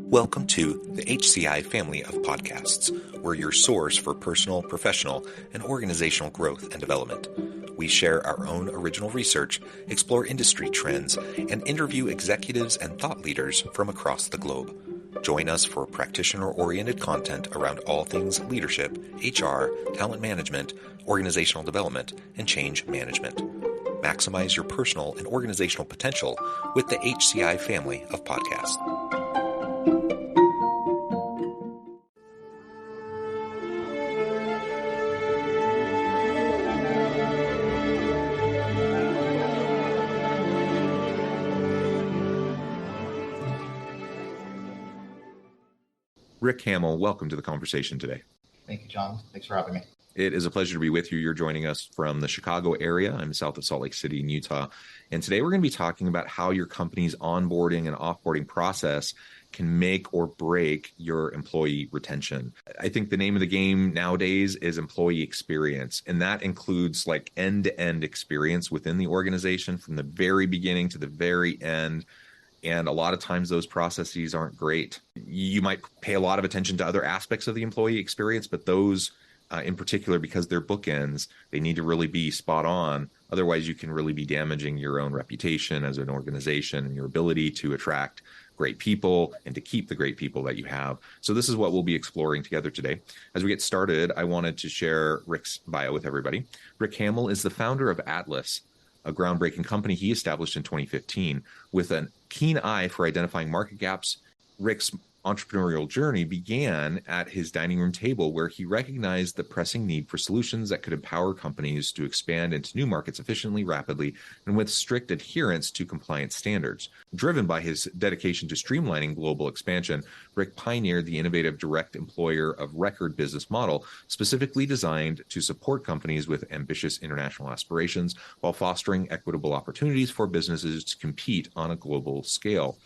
Welcome to the HCI family of podcasts. We're your source for personal, professional, and organizational growth and development. We share our own original research, explore industry trends, and interview executives and thought leaders from across the globe. Join us for practitioner-oriented content around all things leadership, HR, talent management, organizational development, and change management. Maximize your personal and organizational potential with the HCI family of podcasts. Rick Hammell, welcome to the conversation today. Thank you, John. Thanks for having me. It is a pleasure to be with you. You're joining us from the Chicago area. I'm south of Salt Lake City in Utah. And today we're going to be talking about how your company's onboarding and offboarding process can make or break your employee retention. I think the name of the game nowadays is employee experience, and that includes like end-to-end experience within the organization from the very beginning to the very end. And a lot of times those processes aren't great. You might pay a lot of attention to other aspects of the employee experience, but those in particular, because they're bookends, they need to really be spot on. Otherwise, you can really be damaging your own reputation as an organization and your ability to attract great people and to keep the great people that you have. So this is what we'll be exploring together today. As we get started, I wanted to share Rick's bio with everybody. Rick Hammell is the founder of Atlas, a groundbreaking company he established in 2015 with a keen eye for identifying market gaps. Rick's entrepreneurial journey began at his dining room table, where he recognized the pressing need for solutions that could empower companies to expand into new markets efficiently, rapidly, and with strict adherence to compliance standards. Driven by his dedication to streamlining global expansion, Rick pioneered the innovative direct employer of record business model, specifically designed to support companies with ambitious international aspirations while fostering equitable opportunities for businesses to compete on a global scale.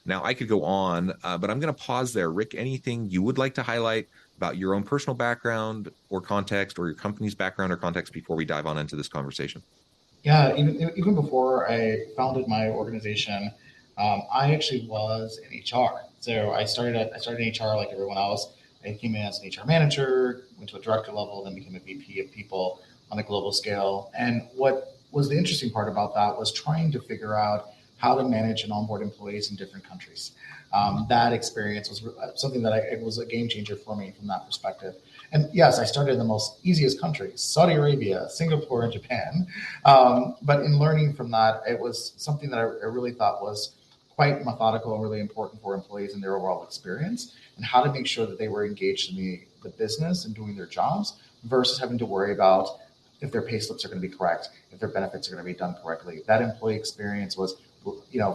Now, I could go on, but I'm going to pause there. Rick, anything you would like to highlight about your own personal background or context, or your company's background or context, before we dive on into this conversation? Yeah, even before I founded my organization, I actually was in HR. So I started in HR like everyone else. I came in as an HR manager, went to a director level, then became a VP of people on a global scale. And what was the interesting part about that was trying to figure out how to manage and onboard employees in different countries. That experience was something that it was a game changer for me from that perspective. And yes, I started in the most easiest countries, Saudi Arabia, Singapore, and Japan. But in learning from that, it was something that I really thought was quite methodical and really important for employees in their overall experience, and how to make sure that they were engaged in the business and doing their jobs versus having to worry about if their pay slips are going to be correct, if their benefits are going to be done correctly. That employee experience was,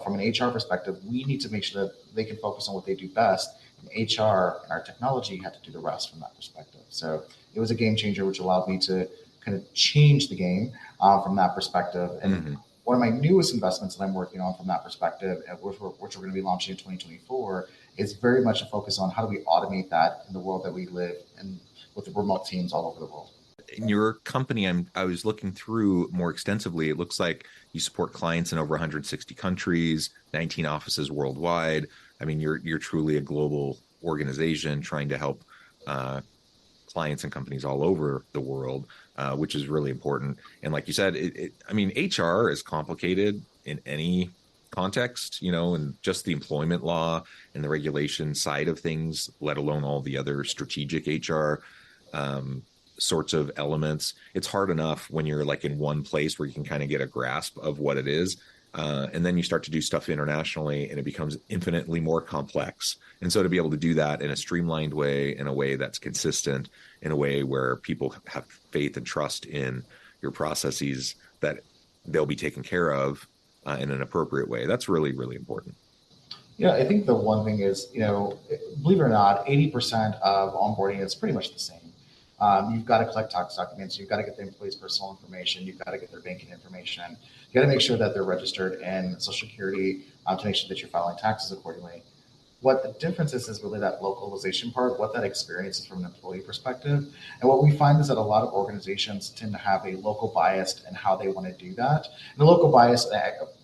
from an HR perspective, we need to make sure that they can focus on what they do best. And HR and our technology had to do the rest from that perspective. So it was a game changer, which allowed me to kind of change the game from that perspective. And one of my newest investments that I'm working on from that perspective, which we're going to be launching in 2024, is very much a focus on how do we automate that in the world that we live in with the remote teams all over the world. In your company, I was looking through more extensively. It looks like you support clients in over 160 countries, 19 offices worldwide. I mean, you're truly a global organization trying to help clients and companies all over the world, which is really important. And like you said, HR is complicated in any context, and just the employment law and the regulation side of things, let alone all the other strategic HR sorts of elements. It's hard enough when you're like in one place where you can kind of get a grasp of what it is. And then you start to do stuff internationally and it becomes infinitely more complex. And so to be able to do that in a streamlined way, in a way that's consistent, in a way where people have faith and trust in your processes, that they'll be taken care of in an appropriate way. That's really, really important. Yeah, I think the one thing is, believe it or not, 80% of onboarding is pretty much the same. You've got to collect tax documents. You've got to get the employee's personal information. You've got to get their banking information. You got to make sure that they're registered in Social Security to make sure that you're filing taxes accordingly. What the difference is really that localization part, what that experience is from an employee perspective. And what we find is that a lot of organizations tend to have a local bias in how they want to do that. And the local bias,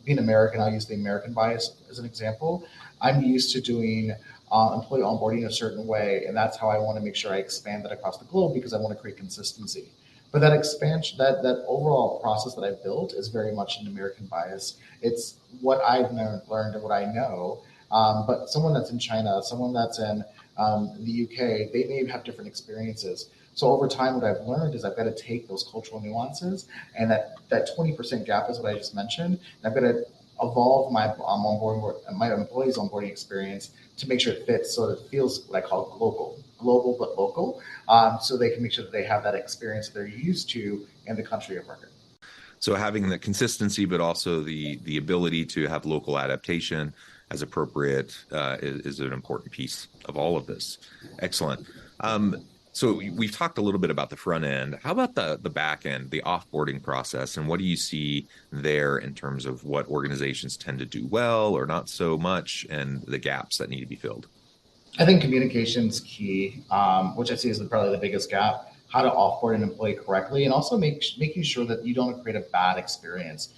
being American, I'll use the American bias as an example. I'm used to doing employee onboarding a certain way, and that's how I want to make sure I expand that across the globe because I want to create consistency. But that expansion, that overall process that I've built is very much an American bias. It's what I've learned and what I know. But someone that's in China, someone that's in the UK, they may have different experiences. So over time, what I've learned is I've got to take those cultural nuances and that 20% gap is what I just mentioned. And I've got to evolve my employees onboarding experience to make sure it fits so it feels what I call global but local, so they can make sure that they have that experience that they're used to in the country of record. So having the consistency, but also the ability to have local adaptation as appropriate is an important piece of all of this. Excellent. So we've talked a little bit about the front end. How about the back end, the offboarding process, and what do you see there in terms of what organizations tend to do well or not so much, and the gaps that need to be filled? I think communication is key, which I see as probably the biggest gap. How to offboard an employee correctly, and also making sure that you don't create a bad experience.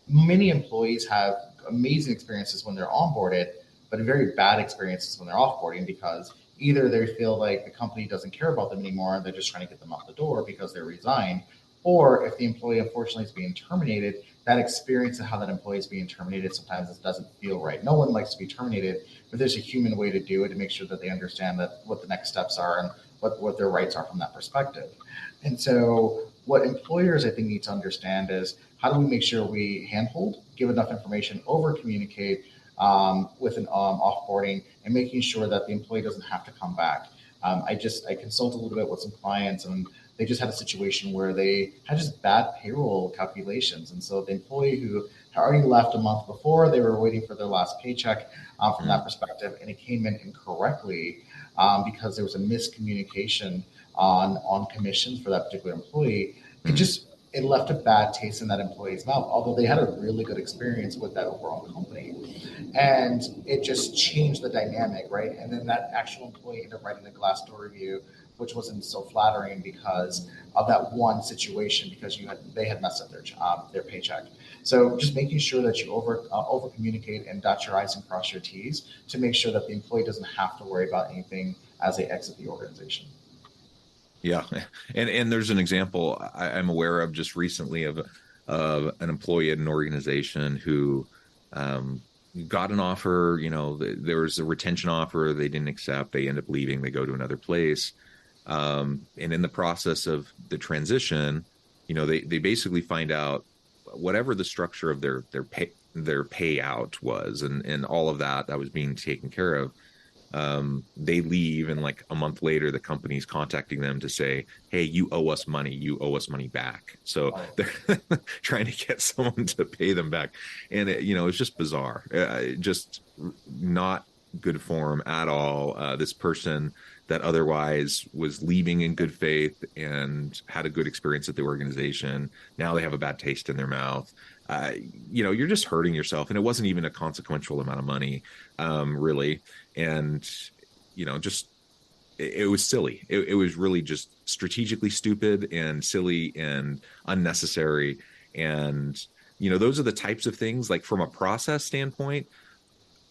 Many employees have amazing experiences when they're onboarded, but very bad experiences when they're offboarding because either they feel like the company doesn't care about them anymore and they're just trying to get them out the door because they're resigned, or if the employee unfortunately is being terminated, that experience of how that employee is being terminated sometimes it doesn't feel right. No one likes to be terminated, but there's a human way to do it to make sure that they understand that what the next steps are and what their rights are from that perspective. And so what employers I think need to understand is how do we make sure we handhold, give enough information, over communicate with an offboarding, and making sure that the employee doesn't have to come back. I consult a little bit with some clients, and they just had a situation where they had just bad payroll calculations, and so the employee who had already left a month before, they were waiting for their last paycheck from that perspective, and it came in incorrectly because there was a miscommunication on commissions for that particular employee. It left a bad taste in that employee's mouth, although they had a really good experience with that overall company. And it just changed the dynamic, right? And then that actual employee ended up writing a Glassdoor review, which wasn't so flattering because of that one situation, because they had messed up their job, their paycheck. So just making sure that you over communicate and dot your I's and cross your T's to make sure that the employee doesn't have to worry about anything as they exit the organization. Yeah, and there's an example I'm aware of just recently of an employee at an organization who um, got an offer. You know, there was a retention offer they didn't accept. They end up leaving. They go to another place, and in the process of the transition, you know, they basically find out whatever the structure of their payout was, and all of that was being taken care of. They leave, and like a month later the company's contacting them to say, hey, you owe us money, back. So they're trying to get someone to pay them back, and it's just bizarre, just not good form at all. This person that otherwise was leaving in good faith and had a good experience at the organization, now they have a bad taste in their mouth. You're just hurting yourself, and it wasn't even a consequential amount of money, really. And just it was silly. It was really just strategically stupid and silly and unnecessary. And those are the types of things, like, from a process standpoint,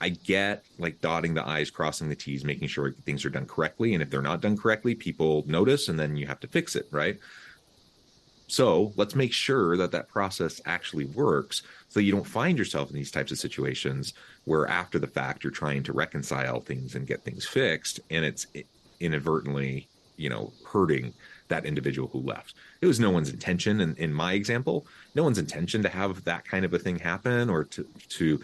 I get, like, dotting the I's, crossing the T's, making sure things are done correctly. And if they're not done correctly, people notice, and then you have to fix it, right? So let's make sure that process actually works, so you don't find yourself in these types of situations where after the fact you're trying to reconcile things and get things fixed, and it's inadvertently, hurting that individual who left. It was no one's intention, in my example, no one's intention to have that kind of a thing happen, or to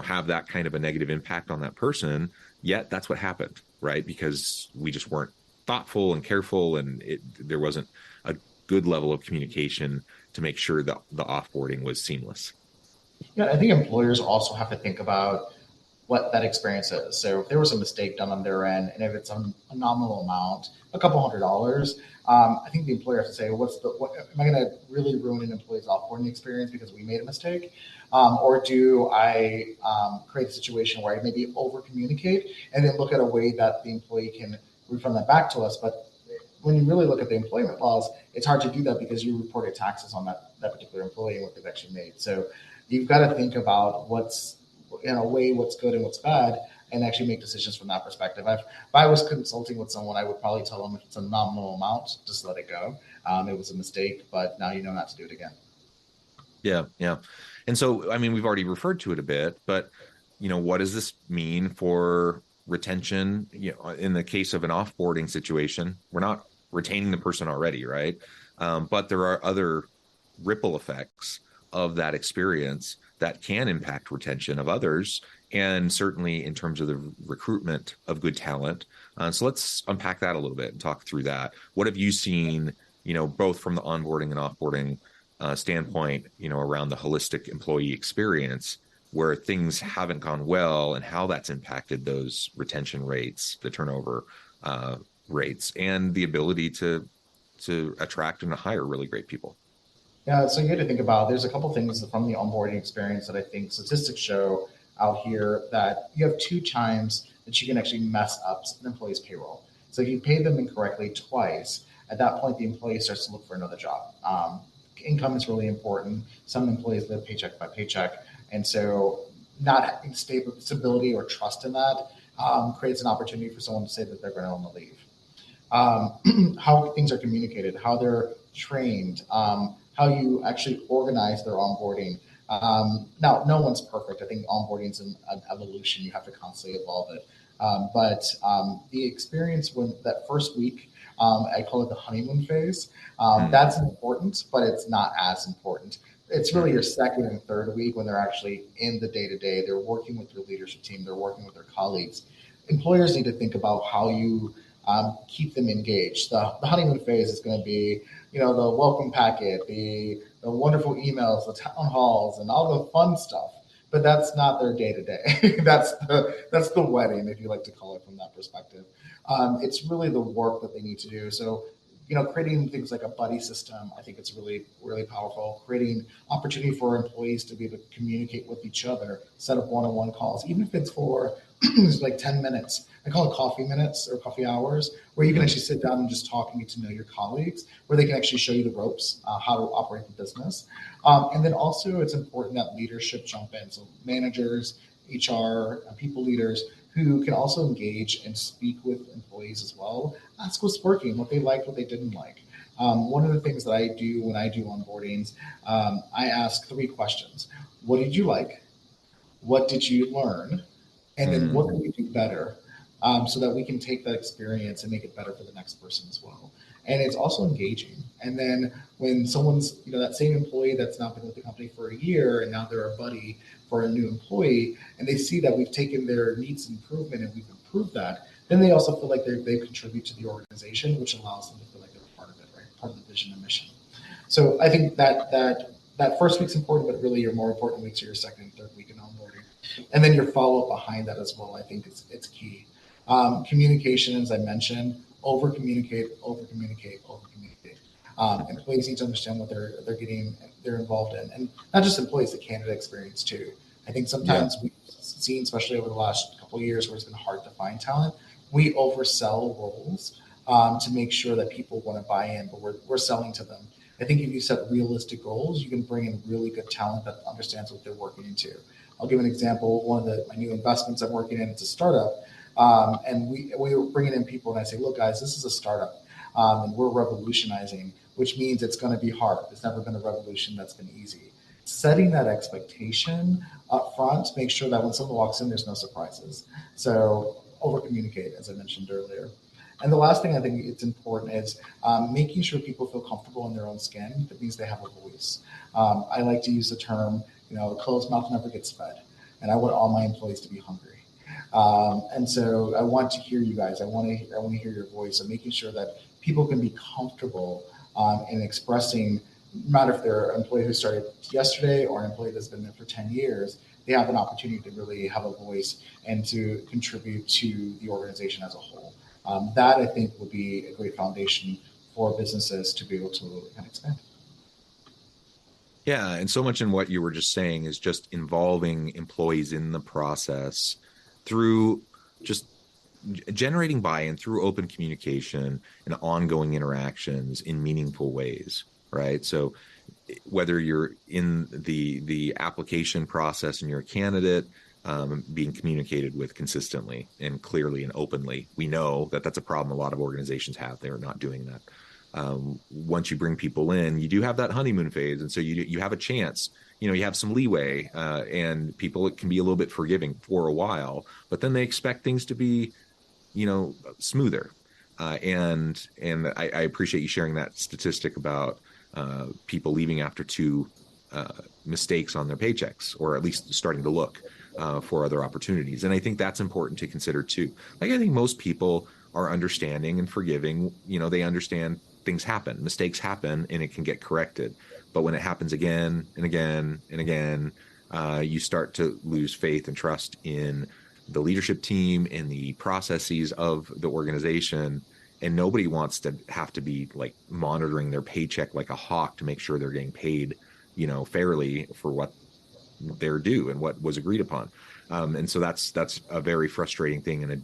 have that kind of a negative impact on that person. Yet that's what happened, right? Because we just weren't thoughtful and careful, and there wasn't a good level of communication to make sure that the offboarding was seamless. Yeah, I think employers also have to think about what that experience is. So if there was a mistake done on their end, and if it's a nominal amount, a couple $100s, I think the employer has to say, what am I going to really ruin an employee's offboarding experience because we made a mistake? Or do I create a situation where I maybe over communicate and then look at a way that the employee can refund that back to us? But when you really look at the employment laws, it's hard to do that because you reported taxes on that particular employee and what they've actually made. So you've got to think about what's, in a way, what's good and what's bad, and actually make decisions from that perspective. If I was consulting with someone, I would probably tell them if it's a nominal amount, just let it go. It was a mistake, but now you know not to do it again. Yeah, yeah. And so, I mean, we've already referred to it a bit, but what does this mean for retention? In the case of an offboarding situation, we're not retaining the person already, right? But there are other ripple effects of that experience that can impact retention of others, and certainly in terms of the recruitment of good talent. So let's unpack that a little bit and talk through that. What have you seen, both from the onboarding and offboarding standpoint, around the holistic employee experience, where things haven't gone well and how that's impacted those retention rates, the turnover rates, and the ability to attract and to hire really great people? Yeah, so you had to think about there's a couple things from the onboarding experience that I think statistics show out here that you have two times that you can actually mess up an employee's payroll. So if you pay them incorrectly twice, at that point the employee starts to look for another job. Income is really important. Some employees live paycheck by paycheck, and so not having stability or trust in that creates an opportunity for someone to say that they're going to want to leave. How things are communicated, how they're trained, how you actually organize their onboarding. Now, no one's perfect. I think onboarding is an evolution. You have to constantly evolve it. But the experience when that first week, I call it the honeymoon phase. That's important, but it's not as important. It's really your second and third week when they're actually in the day to day. They're working with your leadership team. They're working with their colleagues. Employers need to think about how you keep them engaged. The honeymoon phase is going to be, the welcome packet, the wonderful emails, the town halls, and all the fun stuff. But that's not their day to day. That's the wedding, if you like to call it from that perspective. It's really the work that they need to do. So, creating things like a buddy system, I think it's really, really powerful. Creating opportunity for employees to be able to communicate with each other, set up one-on-one calls, even if it's for like 10 minutes. I call it coffee minutes or coffee hours, where you can actually sit down and just talk and get to know your colleagues, where they can actually show you the ropes, how to operate the business. And then also it's important that leadership jump in. So managers, HR, people leaders who can also engage and speak with employees as well. Ask what's working, what they liked, what they didn't like. One of the things that I do when I do onboardings, I ask 3 questions. What did you like? What did you learn? And then what can we do better, so that we can take that experience and make it better for the next person as well. And it's also engaging. And then when someone's, that same employee that's not been with the company for a year and now they're a buddy for a new employee, and they see that we've taken their needs improvement and we've improved that, then they also feel like they contribute to the organization, which allows them to feel like they're part of it, right? Part of the vision and mission. So I think that first week's important, but really your more important weeks are your second and third week in onboarding. And then your follow-up behind that as well, I think it's key. Communication, as I mentioned, over communicate. Employees need to understand what they're involved in, and not just employees, the candidate experience too. I think sometimes we've seen, especially over the last couple of years, where it's been hard to find talent, we oversell roles to make sure that people want to buy in, but we're selling to them. I think if you set realistic goals, you can bring in really good talent that understands what they're working into. I'll give an example. One of my new investments I'm working in, it's a startup. And we were bringing in people, and I say, look, guys, this is a startup, and we're revolutionizing, which means it's going to be hard. There's never been a revolution that's been easy. Setting that expectation up front to make sure that when someone walks in, there's no surprises. So over communicate, as I mentioned earlier. And the last thing I think it's important is making sure people feel comfortable in their own skin. That means they have a voice. I like to use the term, a closed mouth never gets fed. And I want all my employees to be hungry. And so I want to hear you guys. I want to hear your voice. And making sure that people can be comfortable in expressing, no matter if they're an employee who started yesterday or an employee that's been there for 10 years, they have an opportunity to really have a voice and to contribute to the organization as a whole. That I think will be a great foundation for businesses to be able to kind of expand. Yeah, and so much in what you were just saying is just involving employees in the process through just generating buy-in through open communication and ongoing interactions in meaningful ways, right? So whether you're in the application process and you're a candidate, being communicated with consistently and clearly and openly. We know that that's a problem a lot of organizations have. They're not doing that. Once you bring people in, you do have that honeymoon phase, and so you have a chance. You have some leeway, and people can be a little bit forgiving for a while, but then they expect things to be smoother. And I appreciate you sharing that statistic about people leaving after two mistakes on their paychecks, or at least starting to look for other opportunities. And I think that's important to consider too. Like, I think most people are understanding and forgiving. They understand things happen, mistakes happen, and it can get corrected. But when it happens again and again and again, you start to lose faith and trust in the leadership team and the processes of the organization. And nobody wants to have to be like monitoring their paycheck like a hawk to make sure they're getting paid, fairly for what they're due and what was agreed upon. And so that's a very frustrating thing and a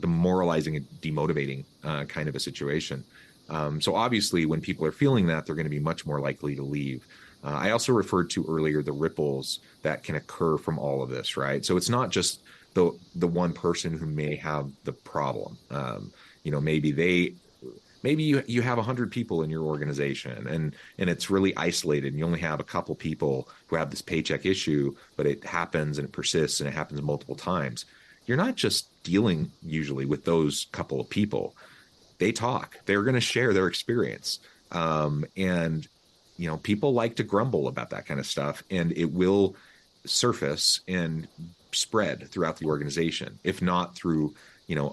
demoralizing and demotivating kind of a situation. So obviously, when people are feeling that, they're going to be much more likely to leave. I also referred to earlier the ripples that can occur from all of this, right? So it's not just the one person who may have the problem. Maybe you have 100 people in your organization, and it's really isolated, and you only have a couple people who have this paycheck issue, but it happens and it persists and it happens multiple times. You're not just dealing usually with those couple of people. They talk. They're going to share their experience. And people like to grumble about that kind of stuff, and it will surface and spread throughout the organization, if not through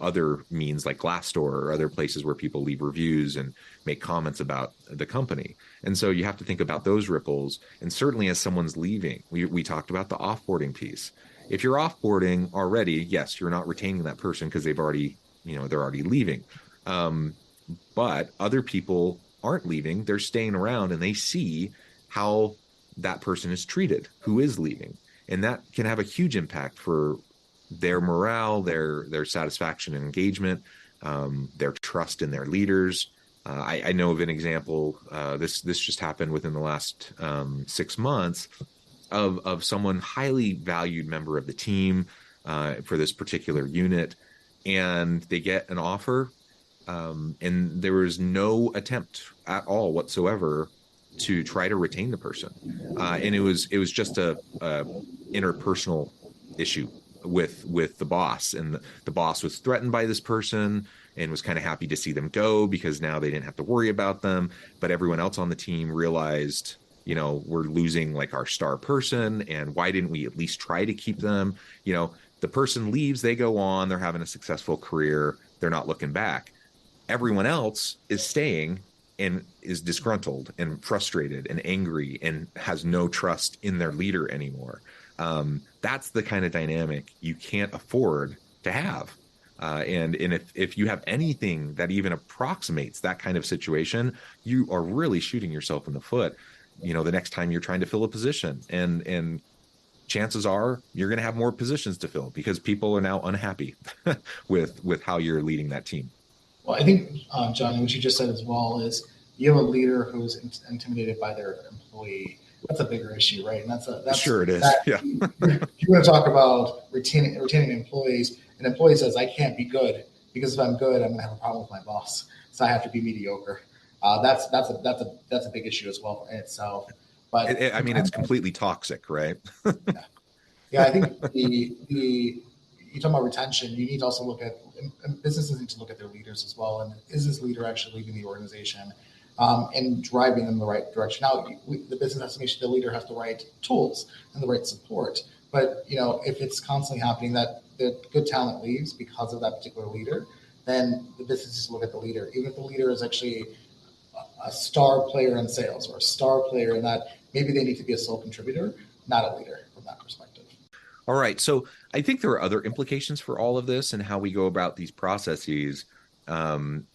other means like Glassdoor or other places where people leave reviews and make comments about the company. And so you have to think about those ripples. And certainly as someone's leaving, we talked about the offboarding piece. If you're offboarding already, yes, you're not retaining that person because they're already leaving. But other people aren't leaving, they're staying around, and they see how that person is treated who is leaving. And that can have a huge impact for their morale, their satisfaction and engagement, their trust in their leaders. I know of an example. This just happened within the last 6 months of someone highly valued member of the team for this particular unit, and they get an offer, and there was no attempt at all whatsoever to try to retain the person, and it was just a interpersonal issue with the boss, and the boss was threatened by this person and was kind of happy to see them go because now they didn't have to worry about them. But everyone else on the team realized, we're losing like our star person, and why didn't we at least try to keep them? The person leaves, they go on, they're having a successful career, they're not looking back. Everyone else is staying and is disgruntled and frustrated and angry and has no trust in their leader anymore. That's the kind of dynamic you can't afford to have. And if you have anything that even approximates that kind of situation, you are really shooting yourself in the foot, the next time you're trying to fill a position. And chances are you're going to have more positions to fill because people are now unhappy with how you're leading that team. Well, I think, John, what you just said as well is you have a leader who's intimidated by their employee. That's a bigger issue, right? And that's sure it is. Yeah. You're going to talk about retaining employees. An employee says, "I can't be good because if I'm good, I'm going to have a problem with my boss. So I have to be mediocre." That's a big issue as well in itself. But it's completely toxic, right? Yeah, I think you talk about retention. You need to also look at, and businesses need to look at their leaders as well. And is this leader actually leading the organization and driving them in the right direction? Now, the business has to make sure the leader has the right tools and the right support. But if it's constantly happening that the good talent leaves because of that particular leader, then the business needs to look at the leader. Even if the leader is actually a star player in sales or a star player in that, maybe they need to be a sole contributor, not a leader from that perspective. All right. So I think there are other implications for all of this and how we go about these processes. And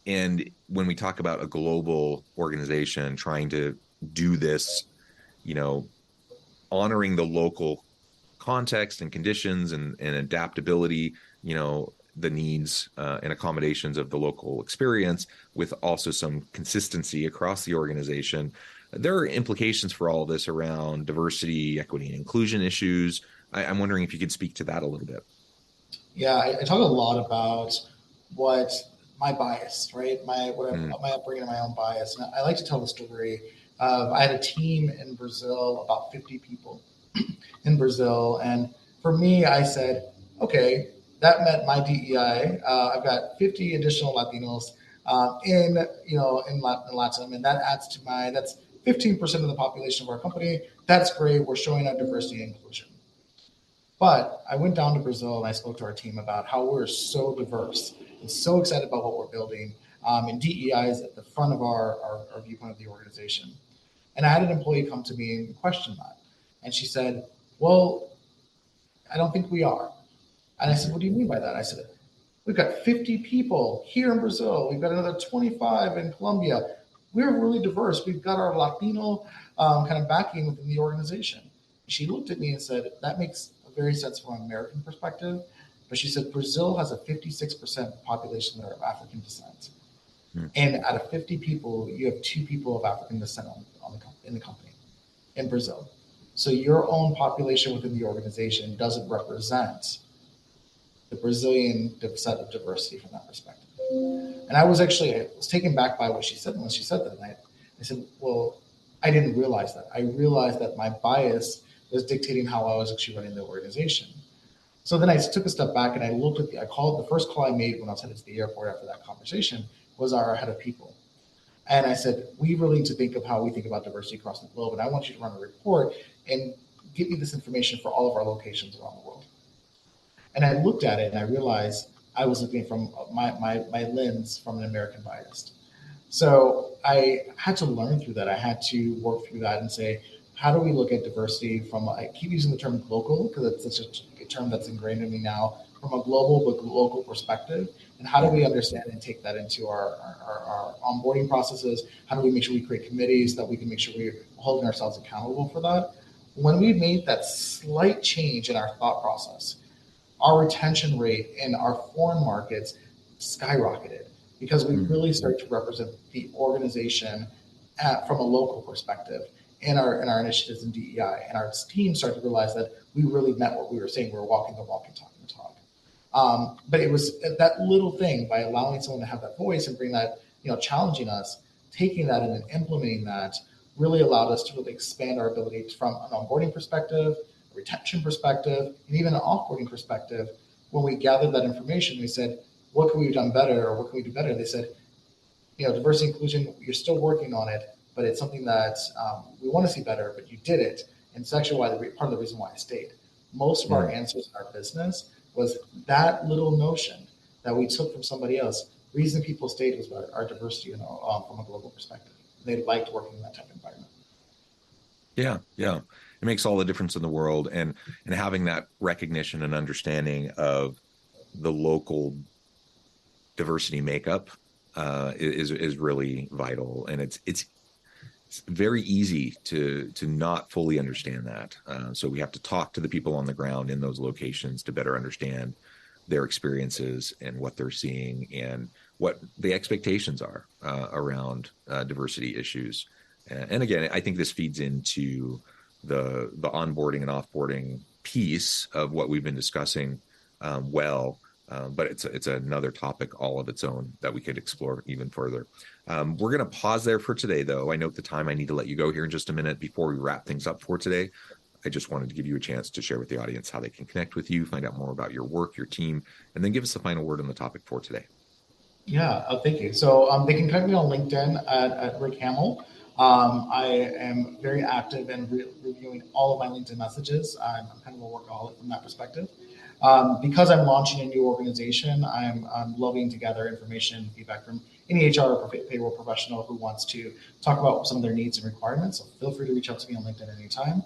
when we talk about a global organization trying to do this, honoring the local context and conditions and adaptability, the needs and accommodations of the local experience with also some consistency across the organization. there are implications for all of this around diversity, equity, and inclusion issues. I'm wondering if you could speak to that a little bit. Yeah, I talk a lot about what my bias, right? Mm. My upbringing and my own bias. And I like to tell the story of I had a team in Brazil, about 50 people in Brazil, and for me, I said, okay, that met my DEI. I've got 50 additional Latinos in Latin, and that adds to that's 15% of the population of our company. That's great. We're showing our diversity and inclusion. But I went down to Brazil and I spoke to our team about how we're so diverse and so excited about what we're building. And DEI is at the front of our viewpoint of the organization. And I had an employee come to me and question that. And she said, well, I don't think we are. And I said, what do you mean by that? I said, we've got 50 people here in Brazil. We've got another 25 in Colombia. We're really diverse. We've got our Latino kind of backing within the organization. She looked at me and said, that makes very sense from an American perspective. But she said Brazil has a 56% population that are of African descent. And out of 50 people, you have 2 people of African descent in the company in Brazil. So your own population within the organization doesn't represent the Brazilian set of diversity from that perspective. And I was taken back by what she said when she said that. And I said, well, I didn't realize that. I realized that my bias was dictating how I was actually running the organization. So then I took a step back and I looked at the first call I made when I was headed to the airport after that conversation was our head of people. And I said, we really need to think of how we think about diversity across the globe. And I want you to run a report and give me this information for all of our locations around the world. And I looked at it and I realized I was looking from my lens from an American bias. So I had to learn through that. I had to work through that and say, how do we look at diversity from, I keep using the term global because it's such a term that's ingrained in me now, from a global but local perspective. And how do we understand and take that into our onboarding processes? How do we make sure we create committees that we can make sure we're holding ourselves accountable for that? When we made that slight change in our thought process, our retention rate in our foreign markets skyrocketed because we really started to represent the organization from a local perspective in our initiatives in DEI. And our team started to realize that we really meant what we were saying. We were walking the walk and talking the talk. But it was that little thing, by allowing someone to have that voice and bring that, challenging us, taking that and then implementing that really allowed us to really expand our ability from an onboarding perspective, a retention perspective, and even an offboarding perspective. When we gathered that information, we said, what can we have done better or what can we do better? They said, diversity inclusion, you're still working on it, but it's something that we want to see better, but you did it. And it's actually part of the reason why I stayed. Most of our answers in our business was that little notion that we took from somebody else. The reason people stayed was our diversity from a global perspective. They liked working in that type of environment. Yeah. It makes all the difference in the world. And having that recognition and understanding of the local diversity makeup is really vital. And it's very easy to not fully understand that. So we have to talk to the people on the ground in those locations to better understand their experiences and what they're seeing and what the expectations are around diversity issues. And again, I think this feeds into the onboarding and offboarding piece of what we've been discussing but it's another topic all of its own that we could explore even further. We're going to pause there for today, though. I note the time. I need to let you go here in just a minute before we wrap things up for today. I just wanted to give you a chance to share with the audience how they can connect with you, find out more about your work, your team, and then give us a final word on the topic for today. Yeah, thank you. So they can connect me on LinkedIn at Rick Hammell. I am very active in reviewing all of my LinkedIn messages. I'm kind of a workaholic from that perspective. Because I'm launching a new organization, I'm loving to gather information and feedback from any HR or payroll professional who wants to talk about some of their needs and requirements. So feel free to reach out to me on LinkedIn anytime.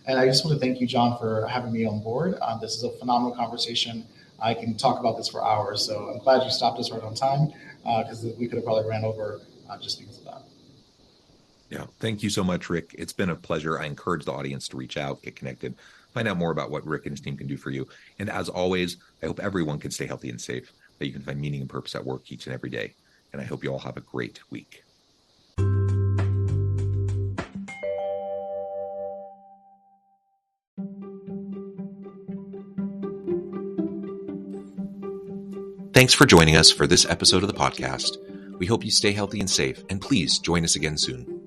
And I just want to thank you, John, for having me on board. This is a phenomenal conversation. I can talk about this for hours. So I'm glad you stopped us right on time because we could have probably ran over just because of that. Yeah. Thank you so much, Rick. It's been a pleasure. I encourage the audience to reach out, get connected, find out more about what Rick and his team can do for you. And as always, I hope everyone can stay healthy and safe, that you can find meaning and purpose at work each and every day. And I hope you all have a great week. Thanks for joining us for this episode of the podcast. We hope you stay healthy and safe, and please join us again soon.